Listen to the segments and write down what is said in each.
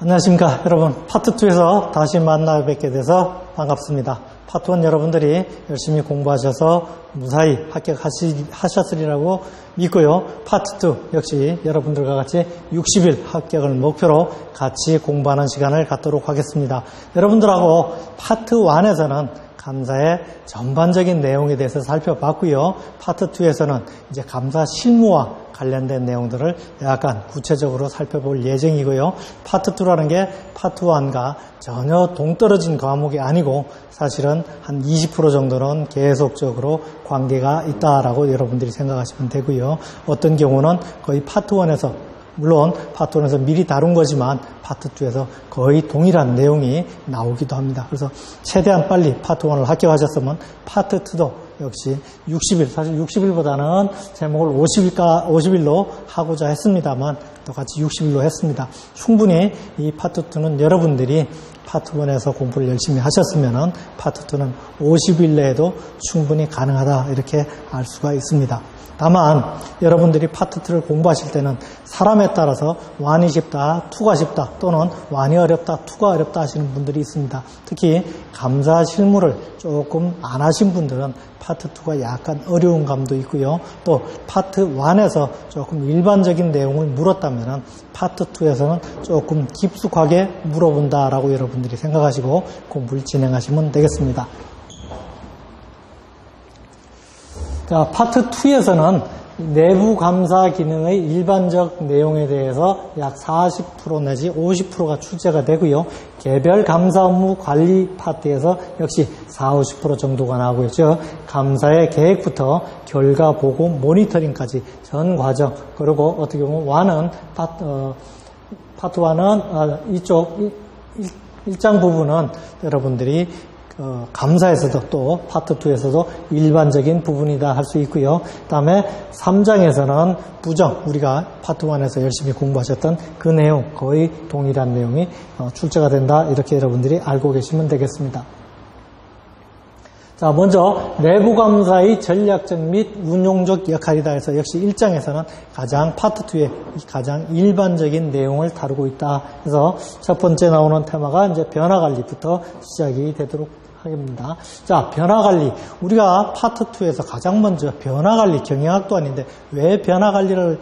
안녕하십니까 여러분. 파트 2에서 다시 만나 뵙게 돼서 반갑습니다. 파트 1 여러분들이 열심히 공부하셔서 무사히 합격하셨으리라고 믿고요. 파트 2 역시 여러분들과 같이 60일 합격을 목표로 같이 공부하는 시간을 갖도록 하겠습니다. 여러분들하고 파트 1에서는 감사의 전반적인 내용에 대해서 살펴봤고요. 파트 2에서는 이제 감사 실무와 관련된 내용들을 약간 구체적으로 살펴볼 예정이고요. 파트 2라는 게 파트 1과 전혀 동떨어진 과목이 아니고 사실은 한 20% 정도는 계속적으로 관계가 있다라고 여러분들이 생각하시면 되고요. 어떤 경우는 거의 파트 1에서 물론 파트 1에서 미리 다룬 거지만 파트 2에서 거의 동일한 내용이 나오기도 합니다. 그래서 최대한 빨리 파트 1을 합격하셨으면 파트 2도 역시 60일, 사실 60일보다는 제목을 50일로 하고자 했습니다만 똑같이 60일로 했습니다. 충분히 이 파트 2는 여러분들이 파트 1에서 공부를 열심히 하셨으면 파트 2는 50일 내에도 충분히 가능하다 이렇게 알 수가 있습니다. 다만 여러분들이 파트 2를 공부하실 때는 사람에 따라서 1이 쉽다, 2가 쉽다 또는 1이 어렵다, 2가 어렵다 하시는 분들이 있습니다. 특히 감사 실무를 조금 안 하신 분들은 파트 2가 약간 어려운 감도 있고요. 또 파트 1에서 조금 일반적인 내용을 물었다면 파트 2에서는 조금 깊숙하게 물어본다라고 여러분들이 생각하시고 공부를 진행하시면 되겠습니다. 자, 파트 2에서는 내부 감사 기능의 일반적 내용에 대해서 약 40% 내지 50%가 출제가 되고요. 개별 감사 업무 관리 파트에서 역시 40-50% 정도가 나오고요. 즉, 감사의 계획부터 결과 보고 모니터링까지 전 과정, 그리고 어떻게 보면 파트 1은 이쪽 일장 부분은 여러분들이 감사에서도 또 파트 2에서도 일반적인 부분이다 할 수 있고요. 그 다음에 3장에서는 부정, 우리가 파트 1에서 열심히 공부하셨던 그 내용, 거의 동일한 내용이 출제가 된다 이렇게 여러분들이 알고 계시면 되겠습니다. 자, 먼저 내부감사의 전략적 및 운용적 역할이다 해서 역시 1장에서는 가장 파트 2의 가장 일반적인 내용을 다루고 있다. 그래서 첫 번째 나오는 테마가 이제 변화관리부터 시작이 되도록 하겠습니다. 자, 변화관리. 우리가 파트 2에서 가장 먼저 변화관리, 경영학도 아닌데 왜 변화관리를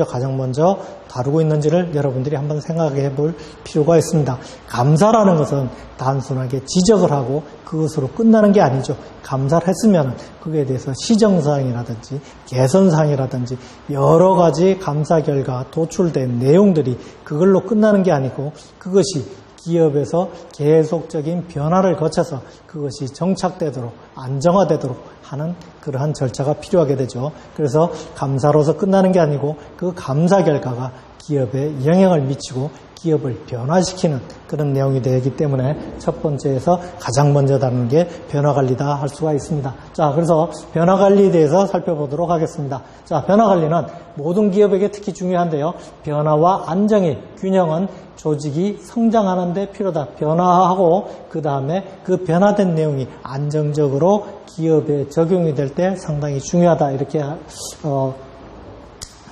가장 먼저 다루고 있는지를 여러분들이 한번 생각해 볼 필요가 있습니다. 감사라는 것은 단순하게 지적을 하고 그것으로 끝나는 게 아니죠. 감사를 했으면 그거에 대해서 시정사항이라든지 개선사항이라든지 여러 가지 감사 결과 도출된 내용들이 그걸로 끝나는 게 아니고 그것이 기업에서 계속적인 변화를 거쳐서 그것이 정착되도록 안정화되도록 하는 그러한 절차가 필요하게 되죠. 그래서 감사로서 끝나는 게 아니고 그 감사 결과가 기업에 영향을 미치고 기업을 변화시키는 그런 내용이 되기 때문에 첫 번째에서 가장 먼저 다루는 게 변화관리다 할 수가 있습니다. 자, 그래서 변화관리에 대해서 살펴보도록 하겠습니다. 자, 변화관리는 모든 기업에게 특히 중요한데요. 변화와 안정의 균형은 조직이 성장하는 데 필요하다. 변화하고 그 다음에 그 변화된 내용이 안정적으로 기업에 적용이 될 때 상당히 중요하다. 이렇게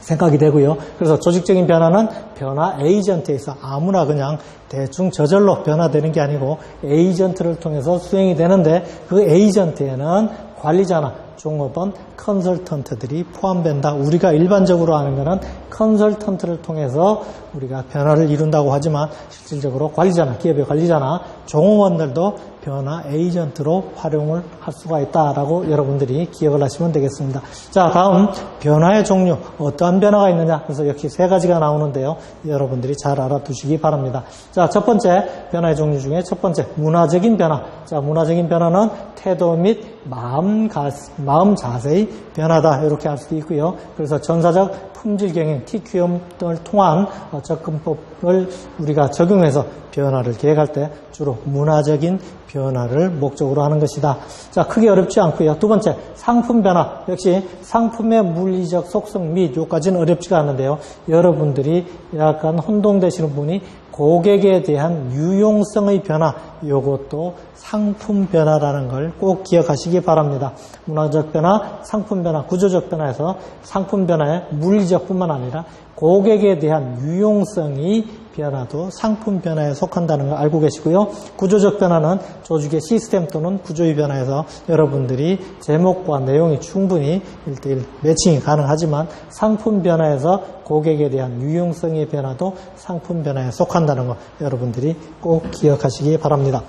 생각이 되고요. 그래서 조직적인 변화는 변화 에이전트에서 아무나 그냥 대충 저절로 변화되는 게 아니고 에이전트를 통해서 수행이 되는데 그 에이전트에는 관리자나 종업원, 컨설턴트들이 포함된다. 우리가 일반적으로 아는 것은 컨설턴트를 통해서 우리가 변화를 이룬다고 하지만 실질적으로 관리자나 기업의 관리자나 종업원들도 변화 에이전트로 활용을 할 수가 있다라고 여러분들이 기억을 하시면 되겠습니다. 자, 다음 변화의 종류, 어떠한 변화가 있느냐. 그래서 역시 세 가지가 나오는데요. 여러분들이 잘 알아두시기 바랍니다. 자, 첫 번째 변화의 종류 중에 첫 번째 문화적인 변화. 자, 문화적인 변화는 태도 및 마음 자세의 변화다 이렇게 할 수도 있고요. 그래서 전사적 품질 경영 TQM 등을 통한 접근법을 우리가 적용해서 변화를 계획할 때 주로 문화적인 변화를 목적으로 하는 것이다. 자, 크게 어렵지 않고요. 두 번째, 상품 변화. 역시 상품의 물리적 속성 및 요까지는 어렵지가 않은데요. 여러분들이 약간 혼동되시는 분이 고객에 대한 유용성의 변화, 요것도 상품 변화라는 걸 꼭 기억하시기 바랍니다. 문화적 변화, 상품 변화, 구조적 변화에서 상품 변화의 물리적 뿐만 아니라 고객에 대한 유용성이 변화도 상품 변화에 속한다는 걸 알고 계시고요. 구조적 변화는 조직의 시스템 또는 구조의 변화에서 여러분들이 제목과 내용이 충분히 1:1 매칭이 가능하지만 상품 변화에서 고객에 대한 유용성의 변화도 상품 변화에 속한다는 거 여러분들이 꼭 기억하시기 바랍니다.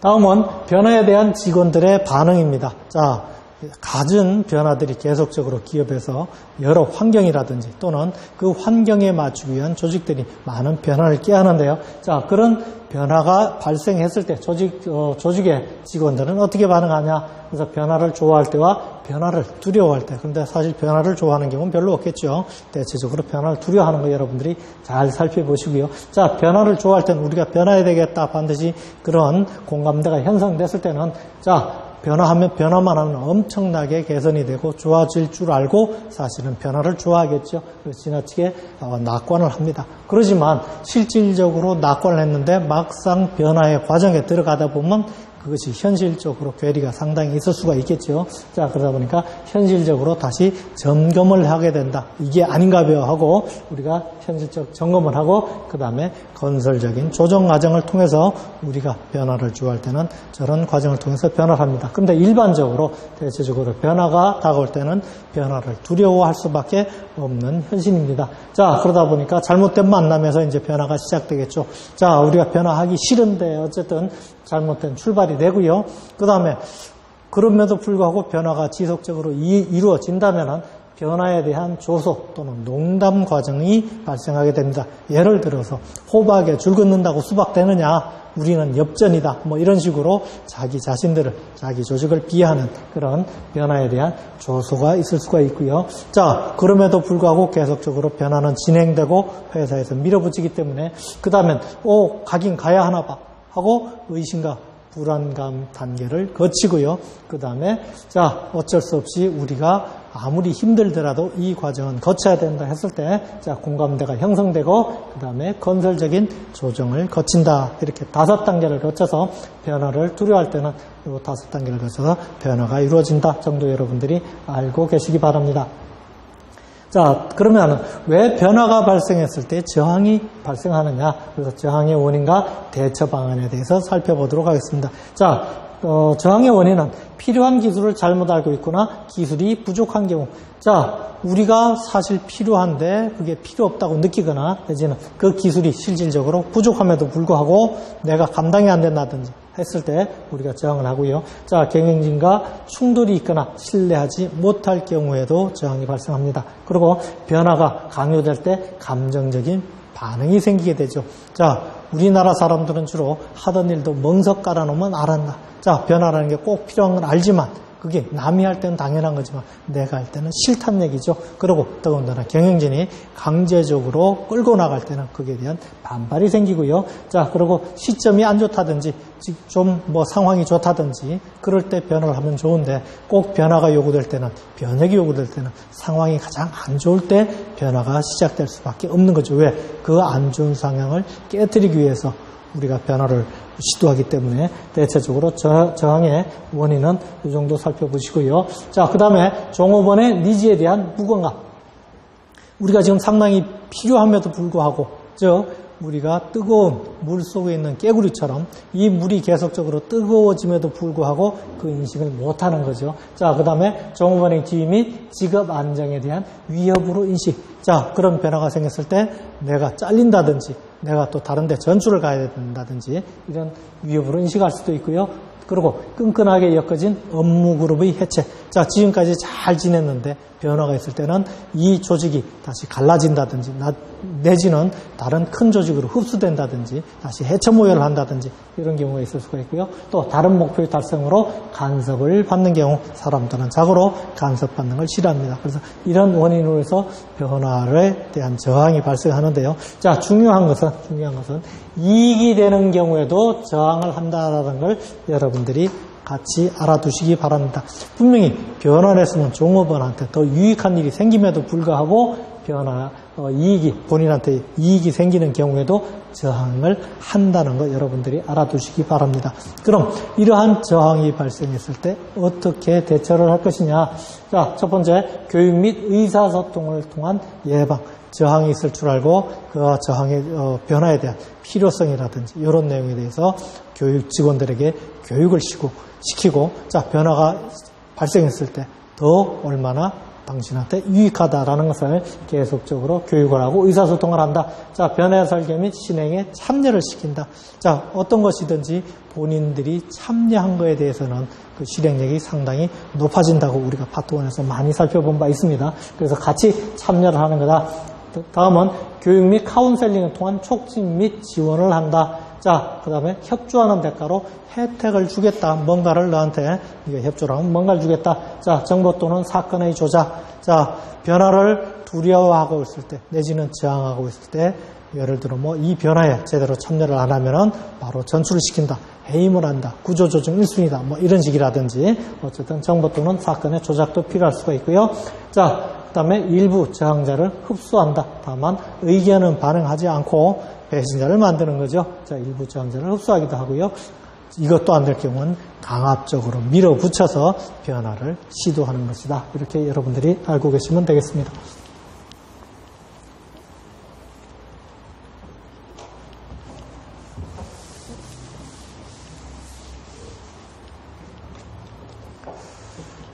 다음은 변화에 대한 직원들의 반응입니다. 자, 갖은 변화들이 계속적으로 기업에서 여러 환경이라든지 또는 그 환경에 맞추기 위한 조직들이 많은 변화를 꾀하는데요. 자, 그런 변화가 발생했을 때 조직의 직원들은 어떻게 반응하냐? 그래서 변화를 좋아할 때와 변화를 두려워할 때. 그런데 사실 변화를 좋아하는 경우는 별로 없겠죠. 대체적으로 변화를 두려워하는 거 여러분들이 잘 살펴보시고요. 자, 변화를 좋아할 때는 우리가 변화해야 되겠다. 반드시 그런 공감대가 형성됐을 때는 자, 변화하면 변화만 하면 엄청나게 개선이 되고 좋아질 줄 알고 사실은 변화를 좋아하겠죠. 그래서 지나치게 낙관을 합니다. 그러지만 실질적으로 낙관을 했는데 막상 변화의 과정에 들어가다 보면 그것이 현실적으로 괴리가 상당히 있을 수가 있겠죠. 자, 그러다 보니까 현실적으로 다시 점검을 하게 된다. 이게 아닌가 봐요 하고 우리가 현실적 점검을 하고 그 다음에 건설적인 조정 과정을 통해서 우리가 변화를 좋아할 때는 저런 과정을 통해서 변화를 합니다. 그런데 일반적으로 대체적으로 변화가 다가올 때는 변화를 두려워할 수밖에 없는 현실입니다. 자, 그러다 보니까 잘못된 만남에서 이제 변화가 시작되겠죠. 자, 우리가 변화하기 싫은데 어쨌든 잘못된 출발이 되고요. 그 다음에 그럼에도 불구하고 변화가 지속적으로 이루어진다면 변화에 대한 조소 또는 농담 과정이 발생하게 됩니다. 예를 들어서 호박에 줄 긋는다고 수박 되느냐, 우리는 엽전이다, 뭐 이런 식으로 자기 자신들을, 자기 조직을 비하하는 그런 변화에 대한 조소가 있을 수가 있고요. 자, 그럼에도 불구하고 계속적으로 변화는 진행되고 회사에서 밀어붙이기 때문에 그 다음엔 가긴 가야 하나 봐 하고 의심과 불안감 단계를 거치고요. 그 다음에 자, 어쩔 수 없이 우리가 아무리 힘들더라도 이 과정은 거쳐야 된다 했을 때 자, 공감대가 형성되고 그 다음에 건설적인 조정을 거친다. 이렇게 5단계를 거쳐서 변화를 두려워할 때는 이 5단계를 거쳐서 변화가 이루어진다 정도 여러분들이 알고 계시기 바랍니다. 자, 그러면 왜 변화가 발생했을 때 저항이 발생하느냐? 그래서 저항의 원인과 대처 방안에 대해서 살펴보도록 하겠습니다. 자, 저항의 원인은 필요한 기술을 잘못 알고 있거나 기술이 부족한 경우. 자, 우리가 사실 필요한데 그게 필요 없다고 느끼거나 내지는 그 기술이 실질적으로 부족함에도 불구하고 내가 감당이 안 된다든지 했을 때 우리가 저항을 하고요. 자, 경영진과 충돌이 있거나 신뢰하지 못할 경우에도 저항이 발생합니다. 그리고 변화가 강요될 때 감정적인 반응이 생기게 되죠. 자, 우리나라 사람들은 주로 하던 일도 멍석 깔아놓으면 알았나. 자, 변화라는 게 꼭 필요한 건 알지만 그게 남이 할 때는 당연한 거지만 내가 할 때는 싫다는 얘기죠. 그리고 더군다나 경영진이 강제적으로 끌고 나갈 때는 그에 대한 반발이 생기고요. 자, 그리고 시점이 안 좋다든지 좀 뭐 상황이 좋다든지 그럴 때 변화를 하면 좋은데 꼭 변화가 요구될 때는 변혁이 요구될 때는 상황이 가장 안 좋을 때 변화가 시작될 수밖에 없는 거죠. 왜? 그 안 좋은 상황을 깨뜨리기 위해서 우리가 변화를 시도하기 때문에 대체적으로 저항의 원인은 이 정도 살펴보시고요. 자, 그 다음에 종업원의 니즈에 대한 무건감. 우리가 지금 상당히 필요함에도 불구하고 우리가 뜨거운 물 속에 있는 깨구리처럼 이 물이 계속적으로 뜨거워짐에도 불구하고 그 인식을 못하는 거죠. 자, 그 다음에 종업원의 지위 및 직업 안정에 대한 위협으로 인식. 자, 그런 변화가 생겼을 때 내가 잘린다든지 내가 또 다른 데 전출을 가야 된다든지 이런 위협으로 인식할 수도 있고요. 그리고 끈끈하게 엮어진 업무 그룹의 해체. 자, 지금까지 잘 지냈는데 변화가 있을 때는 이 조직이 다시 갈라진다든지 내지는 다른 큰 조직으로 흡수된다든지 다시 해체 모여를 한다든지 이런 경우가 있을 수가 있고요. 또 다른 목표의 달성으로 간섭을 받는 경우 사람들은 자고로 간섭받는 걸 싫어합니다. 그래서 이런 원인으로 해서 변화에 대한 저항이 발생하는데요. 자, 중요한 것은 이익이 되는 경우에도 저항을 한다는 걸 여러분들이 같이 알아두시기 바랍니다. 분명히 변화를 했으면 종업원한테 더 유익한 일이 생김에도 불구하고 이익이, 본인한테 이익이 생기는 경우에도 저항을 한다는 거 여러분들이 알아두시기 바랍니다. 그럼 이러한 저항이 발생했을 때 어떻게 대처를 할 것이냐? 자, 첫 번째, 교육 및 의사소통을 통한 예방. 저항이 있을 줄 알고 그 저항의 변화에 대한 필요성이라든지 이런 내용에 대해서 교육 직원들에게 교육을 시키고 자, 변화가 발생했을 때 더 얼마나 당신한테 유익하다라는 것을 계속적으로 교육을 하고 의사소통을 한다. 자, 변화 설계 및 실행에 참여를 시킨다. 자, 어떤 것이든지 본인들이 참여한 거에 대해서는 그 실행력이 상당히 높아진다고 우리가 파트 1에서 많이 살펴본 바 있습니다. 그래서 같이 참여를 하는 거다. 다음은 교육 및 카운셀링을 통한 촉진 및 지원을 한다. 자, 그 다음에 협조하는 대가로 혜택을 주겠다. 뭔가를 너한테 이게 협조를 하면 뭔가를 주겠다. 자, 정보 또는 사건의 조작. 자, 변화를 두려워하고 있을 때 내지는 저항하고 있을 때 예를 들어 뭐 이 변화에 제대로 참여를 안 하면은 바로 전출을 시킨다. 해임을 한다. 구조조정 1순위다. 뭐 이런 식이라든지 어쨌든 정보 또는 사건의 조작도 필요할 수가 있고요. 자, 그 다음에 일부 저항자를 흡수한다. 다만 의견은 반응하지 않고 배신자를 만드는 거죠. 자, 일부 저항자를 흡수하기도 하고요. 이것도 안 될 경우는 강압적으로 밀어붙여서 변화를 시도하는 것이다. 이렇게 여러분들이 알고 계시면 되겠습니다.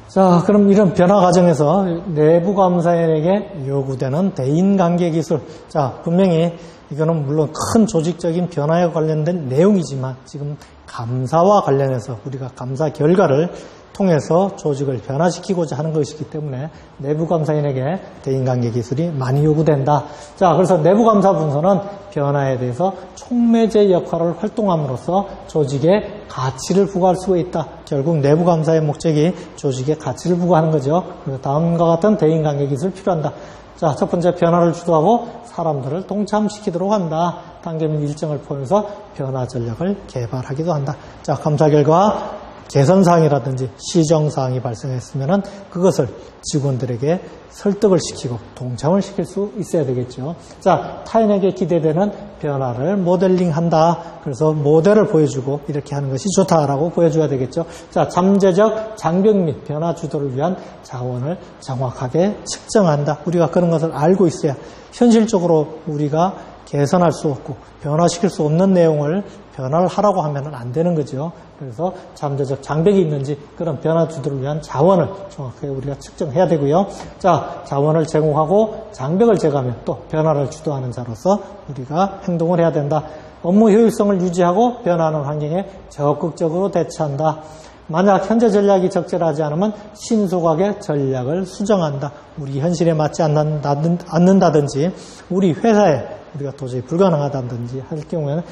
자, 그럼 이런 변화 과정에서 내부 감사인에게 요구되는 대인관계 기술. 자, 분명히 이거는 물론 큰 조직적인 변화에 관련된 내용이지만 지금 감사와 관련해서 우리가 감사 결과를 통해서 조직을 변화시키고자 하는 것이기 때문에 내부 감사인에게 대인관계 기술이 많이 요구된다. 자, 그래서 내부 감사 분서는 변화에 대해서 촉매제 역할을 활동함으로써 조직에 가치를 부과할 수가 있다. 결국 내부 감사의 목적이 조직에 가치를 부과하는 거죠. 그래서 다음과 같은 대인관계 기술이 필요한다. 자, 첫 번째, 변화를 주도하고 사람들을 동참시키도록 한다. 단계 및 일정을 포함해서 변화 전략을 개발하기도 한다. 자, 감사 결과 개선사항이라든지 시정사항이 발생했으면 그것을 직원들에게 설득을 시키고 동참을 시킬 수 있어야 되겠죠. 자, 타인에게 기대되는 변화를 모델링한다. 그래서 모델을 보여주고 이렇게 하는 것이 좋다라고 보여줘야 되겠죠. 자, 잠재적 장벽 및 변화 주도를 위한 자원을 정확하게 측정한다. 우리가 그런 것을 알고 있어야 현실적으로 우리가 개선할 수 없고 변화시킬 수 없는 내용을 변화를 하라고 하면 안 되는 거죠. 그래서 잠재적 장벽이 있는지 그런 변화 주도를 위한 자원을 정확하게 우리가 측정해야 되고요. 자, 자원을 제공하고 장벽을 제거하면 또 변화를 주도하는 자로서 우리가 행동을 해야 된다. 업무 효율성을 유지하고 변화하는 환경에 적극적으로 대처한다. 만약 현재 전략이 적절하지 않으면 신속하게 전략을 수정한다. 우리 현실에 맞지 않는다든지 우리 회사에 우리가 도저히 불가능하다든지 할 경우에는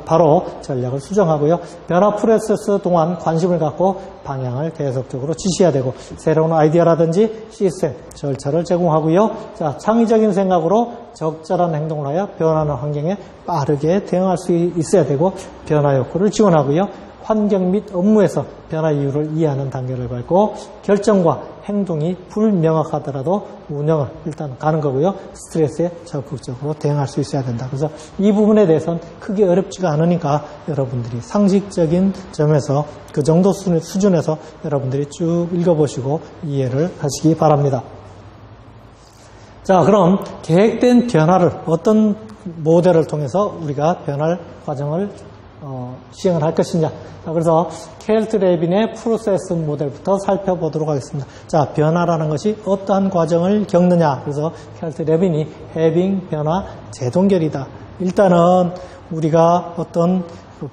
바로 전략을 수정하고요. 변화 프로세스 동안 관심을 갖고 방향을 계속적으로 지시해야 되고 새로운 아이디어라든지 시스템, 절차를 제공하고요. 자, 창의적인 생각으로 적절한 행동을 하여 변화하는 환경에 빠르게 대응할 수 있어야 되고 변화 욕구를 지원하고요. 환경 및 업무에서 변화 이유를 이해하는 단계를 밟고 결정과 행동이 불명확하더라도 운영을 일단 가는 거고요. 스트레스에 적극적으로 대응할 수 있어야 된다. 그래서 이 부분에 대해서는 크게 어렵지가 않으니까 여러분들이 상식적인 점에서 그 정도 수준에서 여러분들이 쭉 읽어보시고 이해를 하시기 바랍니다. 자, 그럼 계획된 변화를 어떤 모델을 통해서 우리가 변화 과정을 시행을 할 것이냐. 자, 그래서 켈트 레빈의 프로세스 모델부터 살펴보도록 하겠습니다. 자, 변화라는 것이 어떠한 과정을 겪느냐. 그래서 켈트 레빈이 해빙, 변화, 재동결이다. 일단은 우리가 어떤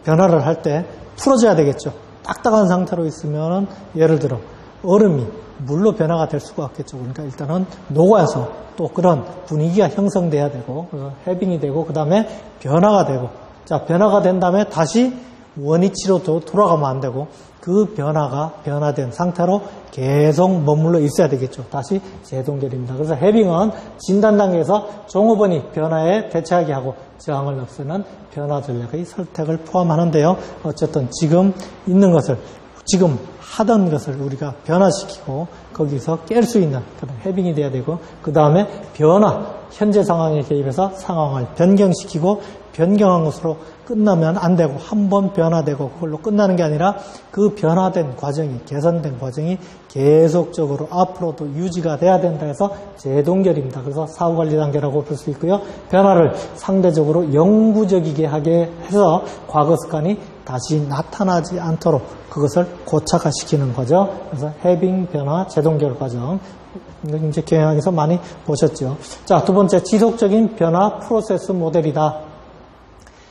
변화를 할 때 풀어줘야 되겠죠. 딱딱한 상태로 있으면 예를 들어 얼음이 물로 변화가 될 수가 없겠죠. 그러니까 일단은 녹아서 또 그런 분위기가 형성돼야 되고 해빙이 되고 그 다음에 변화가 되고 자, 변화가 된 다음에 다시 원위치로 돌아가면 안 되고 그 변화가 변화된 상태로 계속 머물러 있어야 되겠죠. 다시 재동결입니다. 그래서 해빙은 진단 단계에서 종업원이 변화에 대처하게 하고 저항을 없애는 변화 전략의 선택을 포함하는데요. 어쨌든 지금 있는 것을 지금 하던 것을 우리가 변화시키고 거기서 깰 수 있는 그런 해빙이 돼야 되고, 그 다음에 변화, 현재 상황에 개입해서 상황을 변경시키고, 변경한 것으로 끝나면 안 되고, 한 번 변화되고 그걸로 끝나는 게 아니라 그 변화된 과정이, 개선된 과정이 계속적으로 앞으로도 유지가 돼야 된다 해서 재동결입니다. 그래서 사후관리 단계라고 볼 수 있고요. 변화를 상대적으로 영구적이게 하게 해서 과거 습관이 다시 나타나지 않도록 그것을 고착화시키는 거죠. 그래서 해빙, 변화, 재동결 과정. 이제 경영학에서 많이 보셨죠. 자, 두 번째, 지속적인 변화 프로세스 모델이다.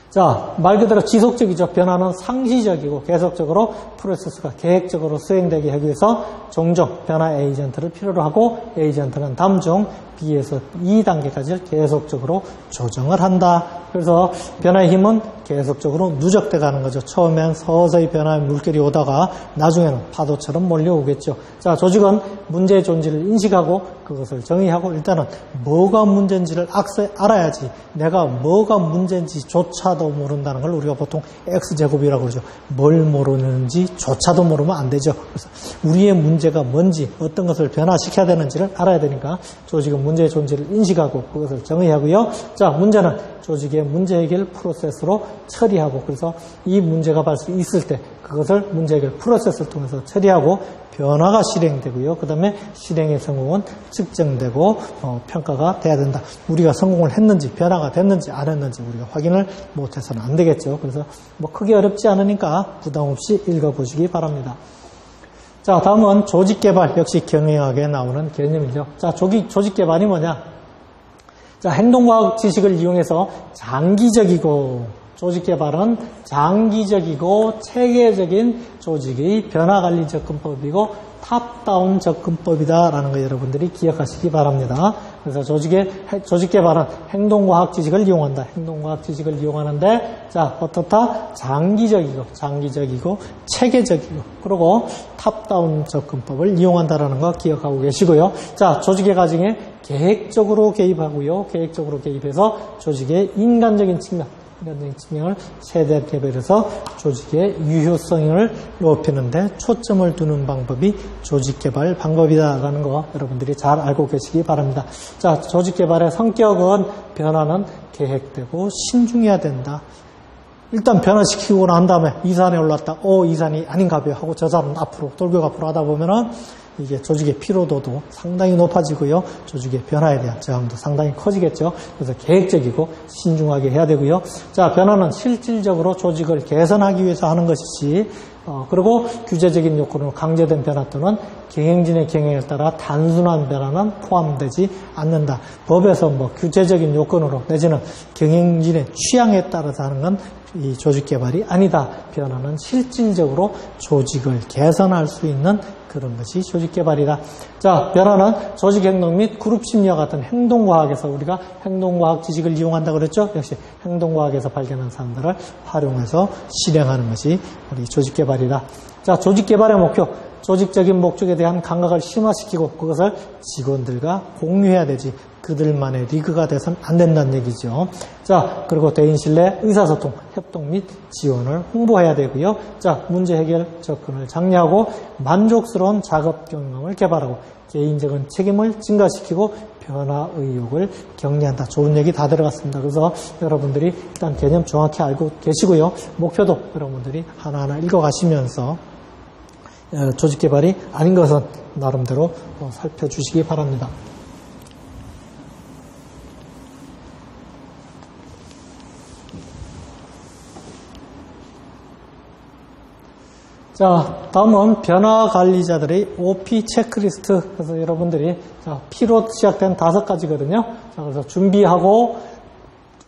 자, 말 그대로 지속적이죠. 변화는 상시적이고 계속적으로 프로세스가 계획적으로 수행되게 하기 위해서 종종 변화 에이전트를 필요로 하고, 에이전트는 다음중 B에서 2단계까지 계속적으로 조정을 한다. 그래서 변화의 힘은 계속적으로 누적돼 가는 거죠. 처음엔 서서히 변화의 물결이 오다가 나중에는 파도처럼 몰려오겠죠. 자, 조직은 문제의 존재를 인식하고 그것을 정의하고, 일단은 뭐가 문제인지를 알아야지 내가 뭐가 문제인지조차도 모른다는 걸 우리가 보통 X제곱이라고 그러죠. 뭘 모르는지조차도 모르면 안 되죠. 그래서 우리의 문제가 뭔지, 어떤 것을 변화시켜야 되는지를 알아야 되니까 조직은 문제의 존재를 인식하고 그것을 정의하고요. 자, 문제는 조직의 문제 해결 프로세스로 처리하고, 그래서 이 문제가 발생했을 때 그것을 문제 해결 프로세스를 통해서 처리하고 변화가 실행되고요. 그 다음에 실행의 성공은 측정되고 평가가 돼야 된다. 우리가 성공을 했는지, 변화가 됐는지 안 했는지 우리가 확인을 못해서는 안 되겠죠. 그래서 뭐 크게 어렵지 않으니까 부담 없이 읽어보시기 바랍니다. 자, 다음은 조직개발, 역시 경영학에 나오는 개념이죠. 자, 조직개발이 뭐냐? 자, 행동과학 지식을 이용해서 조직개발은 장기적이고 체계적인 조직의 변화관리 접근법이고 탑다운 접근법이다라는 거 여러분들이 기억하시기 바랍니다. 그래서 조직개발은 행동과학 지식을 이용한다. 행동과학 지식을 이용하는데, 자, 어떻다? 장기적이고 체계적이고, 그리고 탑다운 접근법을 이용한다라는 거 기억하고 계시고요. 자, 조직의 과정에 계획적으로 개입하고요. 계획적으로 개입해서 조직의 인간적인 측면을 최대한 개발해서 조직의 유효성을 높이는데 초점을 두는 방법이 조직개발 방법이다라는 거 여러분들이 잘 알고 계시기 바랍니다. 자, 조직개발의 성격은 변화는 계획되고 신중해야 된다. 일단 변화시키고 난 다음에 이 산에 올랐다. 이 산이 아닌가 봐요 하고 저 사람은 돌격 앞으로 하다 보면은 이게 조직의 피로도도 상당히 높아지고요. 조직의 변화에 대한 저항도 상당히 커지겠죠. 그래서 계획적이고 신중하게 해야 되고요. 자, 변화는 실질적으로 조직을 개선하기 위해서 하는 것이지, 그리고 규제적인 요건으로 강제된 변화 또는 경영진의 경영에 따라 단순한 변화는 포함되지 않는다. 법에서 규제적인 요건으로 내지는 경영진의 취향에 따라서 하는 건 이 조직개발이 아니다. 변화는 실질적으로 조직을 개선할 수 있는 그런 것이 조직개발이다. 자, 변화는 조직행동 및 그룹심리와 같은 행동과학에서 우리가 행동과학 지식을 이용한다 그랬죠? 역시 행동과학에서 발견한 사항들을 활용해서 실행하는 것이 우리 조직개발이다. 자, 조직개발의 목표. 조직적인 목적에 대한 감각을 심화시키고 그것을 직원들과 공유해야 되지. 그들만의 리그가 돼서는 안 된다는 얘기죠. 자, 그리고 대인신뢰, 의사소통, 협동 및 지원을 홍보해야 되고요. 자, 문제 해결 접근을 장려하고 만족스러운 작업 경험을 개발하고 개인적인 책임을 증가시키고 변화 의욕을 격려한다. 좋은 얘기 다 들어갔습니다. 그래서 여러분들이 일단 개념 정확히 알고 계시고요. 목표도 여러분들이 하나하나 읽어가시면서 조직개발이 아닌 것은 나름대로 살펴주시기 바랍니다. 자, 다음은 변화관리자들의 OP 체크리스트. 그래서 여러분들이, 자, P로 시작된 5가지거든요. 자, 그래서 준비하고,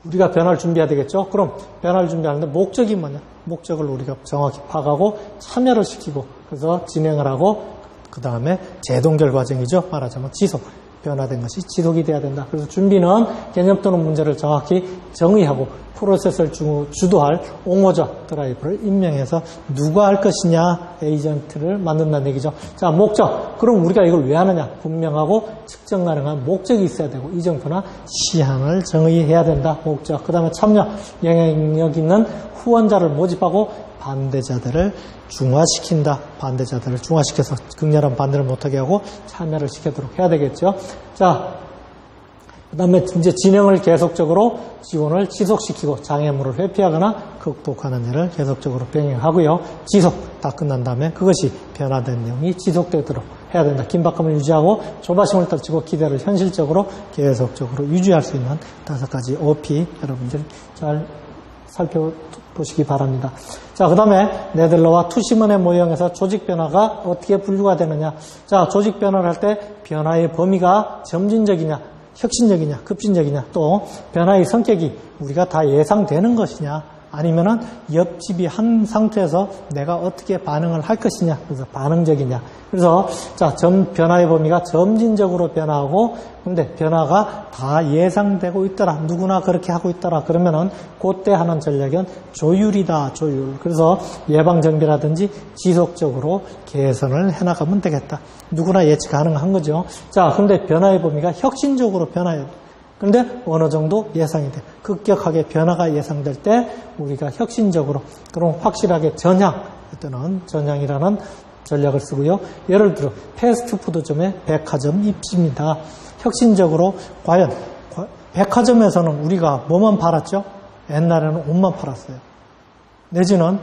우리가 변화를 준비해야 되겠죠? 그럼 변화를 준비하는데 목적이 뭐냐? 목적을 우리가 정확히 파악하고 참여를 시키고, 그래서 진행을 하고, 그 다음에 재동결 과정이죠. 말하자면 지속. 변화된 것이 지속이 돼야 된다. 그래서 준비는 개념 또는 문제를 정확히 정의하고 프로세스를 주도할 옹호자 드라이버를 임명해서 누가 할 것이냐 에이전트를 만든다는 얘기죠. 자, 목적. 그럼 우리가 이걸 왜 하느냐? 분명하고 측정 가능한 목적이 있어야 되고 이정표나 시한을 정의해야 된다. 목적. 그 다음에 참여. 영향력 있는 후원자를 모집하고 반대자들을 중화시킨다. 반대자들을 중화시켜서 극렬한 반대를 못하게 하고 참여를 시키도록 해야 되겠죠. 자, 그 다음에 이제 진행을 계속적으로 지원을 지속시키고 장애물을 회피하거나 극복하는 일을 계속적으로 병행하고요. 지속 다 끝난 다음에 그것이 변화된 내용이 지속되도록 해야 된다. 긴박감을 유지하고 조바심을 떨치고 기대를 현실적으로 계속적으로 유지할 수 있는 5가지 OP 여러분들 잘 살펴보시기 바랍니다. 자, 그 다음에 네들러와 투시먼의 모형에서 조직 변화가 어떻게 분류가 되느냐. 자, 조직 변화를 할 때 변화의 범위가 점진적이냐, 혁신적이냐, 급진적이냐, 또 변화의 성격이 우리가 다 예상되는 것이냐, 아니면은 옆집이 한 상태에서 내가 어떻게 반응을 할 것이냐, 그래서 반응적이냐. 그래서 자, 변화의 범위가 점진적으로 변화하고, 근데 변화가 다 예상되고 있더라, 누구나 그렇게 하고 있더라, 그러면은 그때 하는 전략은 조율이다, 조율. 그래서 예방정비라든지 지속적으로 개선을 해나가면 되겠다. 누구나 예측 가능한 거죠. 자, 근데 변화의 범위가 혁신적으로 변화해요. 그런데 어느 정도 예상이 돼. 급격하게 변화가 예상될 때 우리가 혁신적으로, 그럼 확실하게 어떤 전향이라는 전략을 쓰고요. 예를 들어 패스트푸드점의 백화점 입지입니다. 혁신적으로 과연 백화점에서는 우리가 뭐만 팔았죠? 옛날에는 옷만 팔았어요. 내지는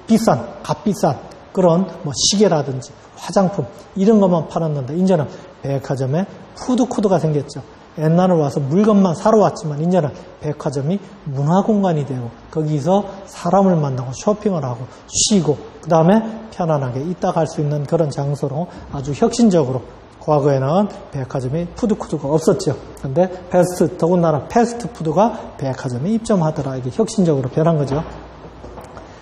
비싼, 값비싼 그런 시계라든지 화장품 이런 것만 팔았는데 이제는 백화점에 푸드코드가 생겼죠. 옛날에 와서 물건만 사러 왔지만 이제는 백화점이 문화공간이 되고 거기서 사람을 만나고 쇼핑을 하고 쉬고 그 다음에 편안하게 있다 갈 수 있는 그런 장소로 아주 혁신적으로, 과거에는 백화점에 푸드코드가 없었죠. 그런데 더군다나 패스트푸드가 백화점에 입점하더라. 이게 혁신적으로 변한 거죠.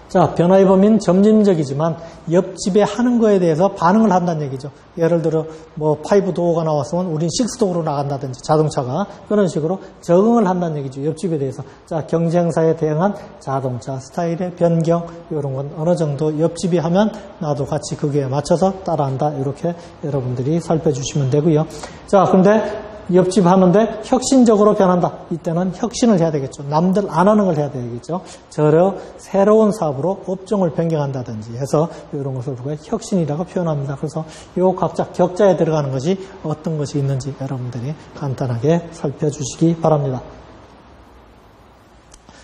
자, 변화의 범위는 점진적이지만 옆집에 하는 거에 대해서 반응을 한다는 얘기죠. 예를 들어 5도어가 나왔으면 우린 6도어로 나간다든지 자동차가 그런 식으로 적응을 한다는 얘기죠. 옆집에 대해서. 자, 경쟁사에 대응한 자동차 스타일의 변경 이런 건 어느 정도 옆집이 하면 나도 같이 거기에 맞춰서 따라한다. 이렇게 여러분들이 살펴주시면 되고요. 자, 근데 옆집 하는데 혁신적으로 변한다. 이때는 혁신을 해야 되겠죠. 남들 안 하는 걸 해야 되겠죠. 새로운 사업으로 업종을 변경한다든지 해서 이런 것을 우리가 혁신이라고 표현합니다. 그래서 이 각자 격자에 들어가는 것이 어떤 것이 있는지 여러분들이 간단하게 살펴주시기 바랍니다.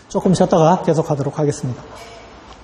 조금 쉬었다가 계속하도록 하겠습니다.